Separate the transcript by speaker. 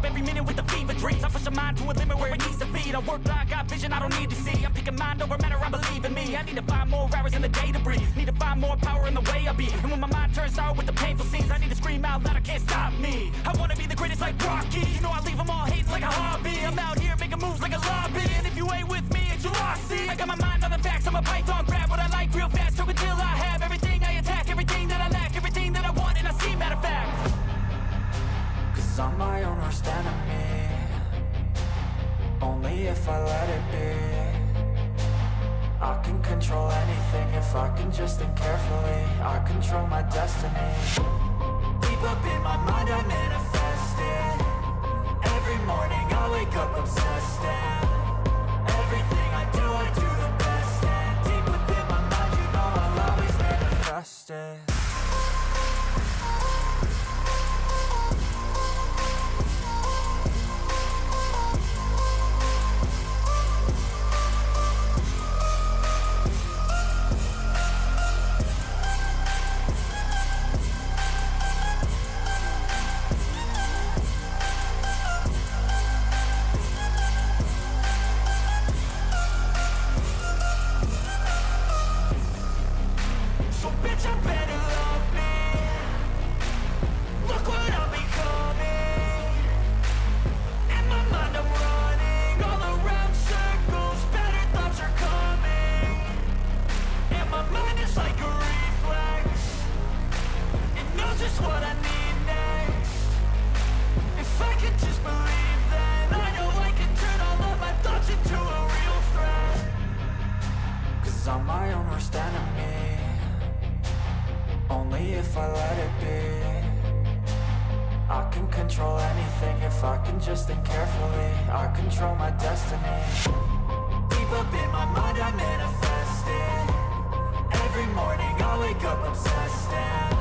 Speaker 1: up every minute with the fever dreams. I push my mind to a limit where it needs to feed. I work blind, got vision I don't need to see. I'm picking mind over matter, I believe in me. I need to find more hours in the day to breathe. Need to find more power in the way I be. And when my mind turns sour with the painful scenes, I need to scream out loud, I can't stop me. I wanna be the greatest like Rocky. You know I leave them all hating like a hobby. I'm out here making moves like a lobby. And if you ain't with me, it's your loss. See, I got my mind on the facts. I'm a python, grab what I like real fast. Took until I have everything I attack, everything that I lack, everything that I want, and I see matter of fact.
Speaker 2: Cause I'm my own worst enemy, only if I let it be. I can control anything if I can just think carefully. I control my destiny. Deep up in my mind I manifest it. Every morning I wake up obsessed, and everything I do the best. And deep within my mind you know I'll always manifest it. I'm my own worst enemy, only if I let it be. I can control anything if I can just think carefully. I control my destiny. Deep up in my mind I manifest it. Every morning I wake up obsessed, and